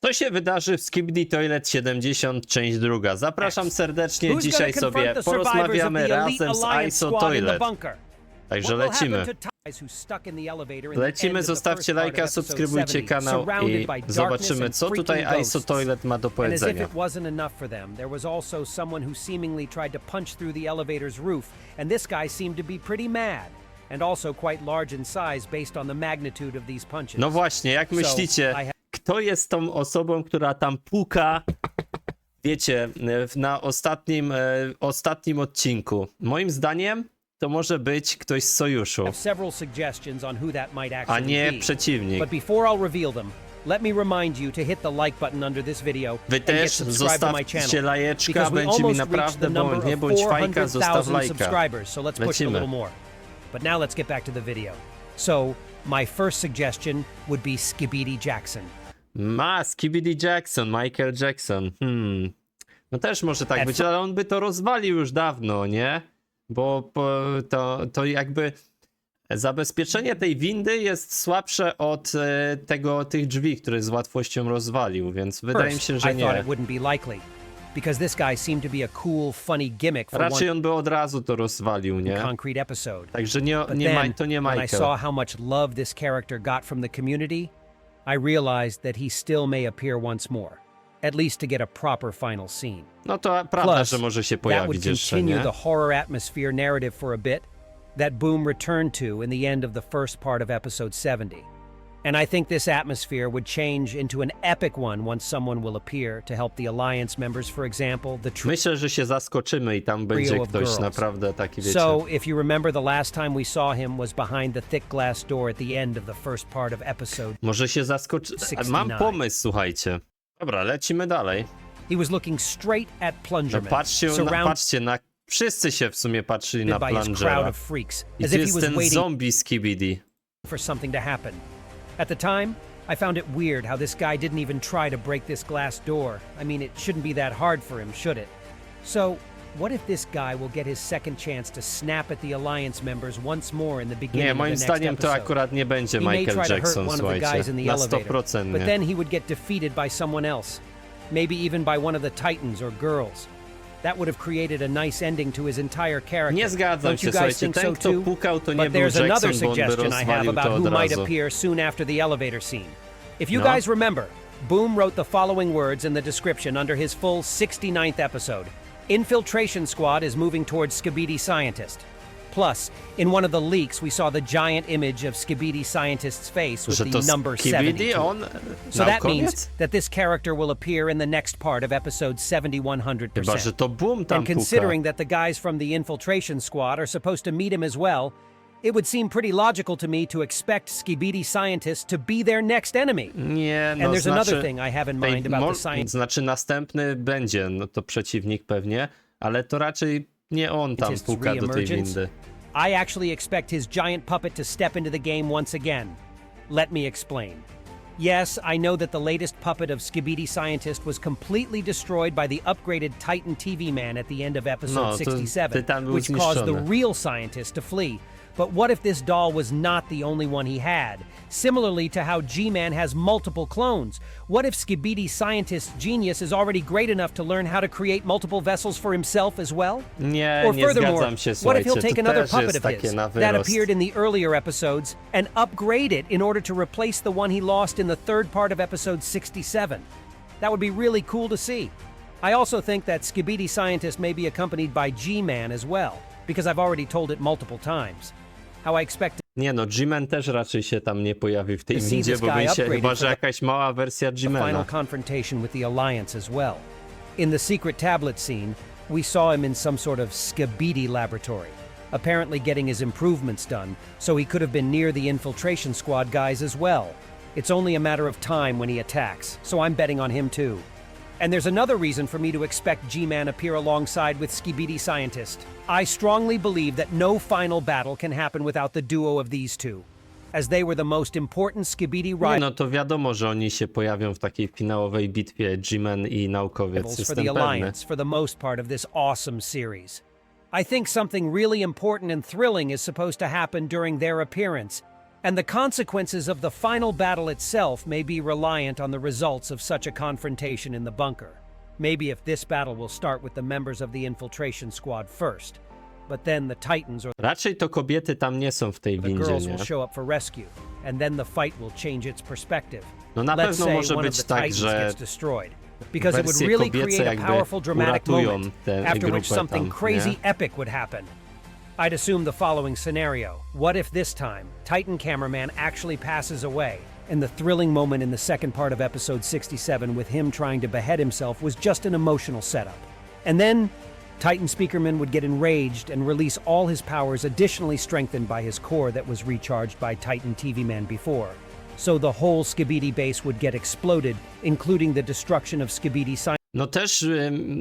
Co się wydarzy w Skibidi Toilet 70, część druga? Zapraszam serdecznie, dzisiaj sobie porozmawiamy razem z ISO Toilet. Także lecimy. Lecimy, zostawcie lajka, subskrybujcie kanał i zobaczymy, co tutaj ISO Toilet ma do powiedzenia. No właśnie, jak myślicie, kto jest tą osobą, która tam puka, wiecie, na ostatnim odcinku? Moim zdaniem to może być ktoś z sojuszu, a nie przeciwnik. Wy też zostawcie lajeczka, będzie mi naprawdę nie bądź fajka, zostaw lajka. Lecimy. But now let's get back to the video. So, my first suggestion would be Skibidi Jackson. Skibidi Jackson, Michael Jackson. No też może tak być, ale on by to rozwalił już dawno, nie? Bo to jakby zabezpieczenie tej windy jest słabsze od tych drzwi, które z łatwością rozwalił, więc wydaje mi się, że nie. Because this guy seemed to be a cool, funny gimmick for raczej on by od razu to rozwalił, nie? Concrete episode. Także to nie Michael. When I saw how much love this character got from the community, I realized that he still may appear once more, at least to get a proper final scene. No to prawda, że może się pojawić jeszcze, nie? That would continue the horror atmosphere narrative for a bit that Boom returned to in the end of the first part of episode 70. And I think this atmosphere would change into an epic one once someone will appear to help the Alliance members, for example, Myślę, że się zaskoczymy i tam będzie ktoś naprawdę taki, wiecie. So, if you remember, the last time we saw him was behind the thick glass door at the end of the first part of episode. Może się zaskoczy. Mam pomysł, słuchajcie. Dobra, lecimy dalej. He was looking straight at Plungerman. No patrzcie na wszyscy się w sumie patrzyli na Plungera. I tu jest ten zombie Skibidi. For something to happen. At the time, I found it weird how this guy didn't even try to break this glass door. I mean, it shouldn't be that hard for him, should it? So, what if this guy will get his second chance to snap at the Alliance members once more in the beginning of the next episode? Nie, moim zdaniem to akurat nie będzie Michael Jackson, słuchajcie, na 100%. But then he would get defeated by someone else. Maybe even by one of the Titans or girls. That would have created a nice ending to his entire character. Nie zgadzam się, słuchajcie, ten kto pukał to nie był Jackson, bo on by rozwalił to od razu. Might appear soon after the elevator scene. If you guys remember, Boom wrote the following words in the description under his full 69th episode. Infiltration squad is moving towards Skibidi scientist. Plus, in one of the leaks, we saw the giant image of Skibidi scientist's face with the number 72. So that means that this character will appear in the next part of episode 7100%. Chyba, że to Boom tam and considering that the guys from the infiltration squad are supposed to meet him as well, it would seem pretty logical to me to expect Skibidi scientist to be their next enemy. Nie, no, and there's another thing I have in mind about the scientist. Znaczy następny będzie, no to przeciwnik pewnie, ale to raczej nie on tam puka do tej windy. I actually expect his giant puppet to step into the game once again. Let me explain. Yes, I know that the latest puppet of Skibidi Scientist was completely destroyed by the upgraded Titan TV man at the end of episode 67, which caused the real scientist to flee. But what if this doll was not the only one he had? Similarly to how G-Man has multiple clones. What if Skibidi Scientist's genius is already great enough to learn how to create multiple vessels for himself as well? Nie zgadzam się, what if he'll take another puppet of his that appeared in the earlier episodes and upgrade it in order to replace the one he lost in the third part of episode 67? That would be really cool to see. I also think that Skibidi Scientist may be accompanied by G-Man as well, because I've already told it multiple times. How I expect. Nie no, G-Man też raczej się tam nie pojawi w tej windzie, bo by się chyba, że jakaś mała wersja G-Mana. Final confrontation with the Alliance as well. In the secret tablet scene, we saw him in some sort of Skibidi laboratory, apparently getting his improvements done, so he could have been near the infiltration squad guys as well. It's only a matter of time when he attacks, so I'm betting on him too. And there's another reason for me to expect G-Man appear alongside with Skibidi Scientist. I strongly believe that no final battle can happen without the duo of these two, as they were the most important Skibidi rivals. No to wiadomo, że oni się pojawią w takiej finałowej bitwie, G-Man i naukowiec, for the Alliance for the most part of this awesome series. I think something really important and thrilling is supposed to happen during their appearance, And the consequences of the final battle itself may be reliant on the results of such a confrontation in the bunker. Maybe if this battle will start with the members of the infiltration squad first, but then the Titans or Raczej to kobiety tam nie są w tej the windzie, girls nie? will show up for rescue, and then the fight will change its perspective. No na Let's pewno say może one of być the tak, Titans że gets destroyed, because it would wersje really kobiece create a jakby powerful dramatic uratują moment, tę after which grupę something tam, crazy nie? epic would happen. I'd assume the following scenario. What if this time, Titan cameraman actually passes away, and the thrilling moment in the second part of episode 67 with him trying to behead himself was just an emotional setup. And then, Titan Speakerman would get enraged and release all his powers, additionally strengthened by his core that was recharged by Titan TV Man before. So the whole Skibidi base would get exploded, including the destruction of Skibidi No też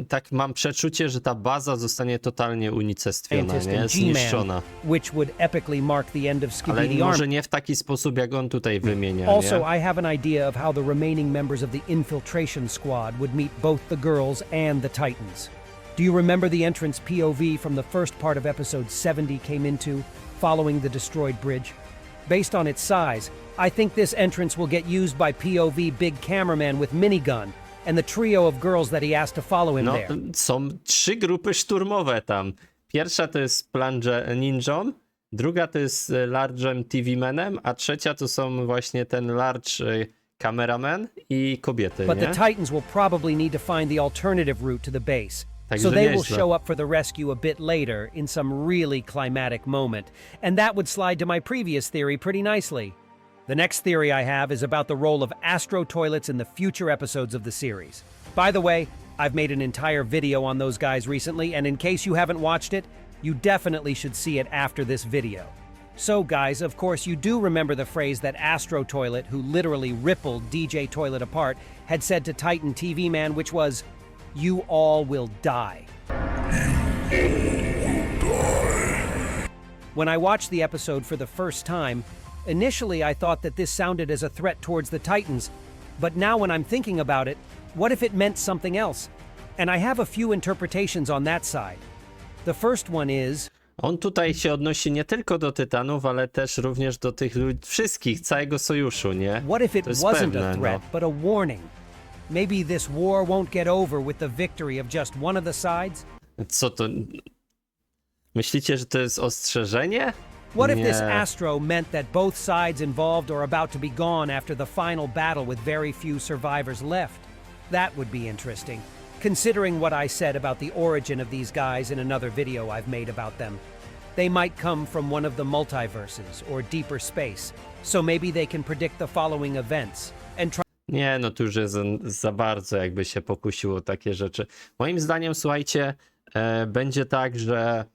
tak mam przeczucie, że ta baza zostanie totalnie unicestwiona, scientist nie? and Zniszczona. G-Man, which would epically mark the end of Ale Skibidi Army. może nie w taki sposób, jak on tutaj wymienia, Also, nie? I have an idea of how the remaining members of the infiltration squad would meet both the girls and the Titans. Do you remember the entrance POV from the first part of episode 70 came into, following the destroyed bridge? Based on its size, I think this entrance will get used by POV Big Cameraman with minigun, and the trio of girls that he asked to follow him No, there. są 3 grupy szturmowe tam. Pierwsza to jest Plunge Ninją, druga to jest Large'em TV Manem, a trzecia to są właśnie ten Large Cameraman i kobiety, But nie? the Titans will probably need to find the alternative route to the base. Także So they will nieźle. show up for the rescue a bit later in some really climatic moment. And that would slide to my previous theory pretty nicely. The next theory I have is about the role of Astro toilets in the future episodes of the series. By the way, I've made an entire video on those guys recently, and in case you haven't watched it, you definitely should see it after this video. So guys, of course you do remember the phrase that Astro Toilet, who literally rippled DJ Toilet apart, had said to Titan TV Man, which was, "You all will die." When I watched the episode for the first time, initially I thought that this sounded as a threat towards the Titans, but now when I'm thinking about it, what if it meant something else? And I have a few interpretations on that side. The first one is, On tutaj się odnosi nie tylko do Tytanów, ale też również do tych wszystkich, całego sojuszu, nie? what if it To jest wasn't pewne, a threat, but a warning? Maybe this war won't get over with the victory of just one of the sides? Co to... Myślicie, że to jest ostrzeżenie? What if this Nie. Astro meant that both sides involved are about to be gone after the final battle with very few survivors left? That would be interesting, considering what I said about the origin of these guys in another video I've made about them. They might come from one of the multiverses or deeper space, so maybe they can predict the following events and try. Nie, no tu już jest za bardzo jakby się pokusiło takie rzeczy. Moim zdaniem, słuchajcie, będzie tak, że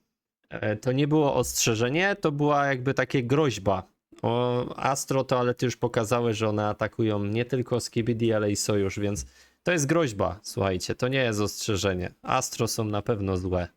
to nie było ostrzeżenie, to była jakby takie groźba. O Astro toalety już pokazały, że one atakują nie tylko Skibidi, ale i Sojusz, więc to jest groźba, słuchajcie, to nie jest ostrzeżenie. Astro są na pewno złe.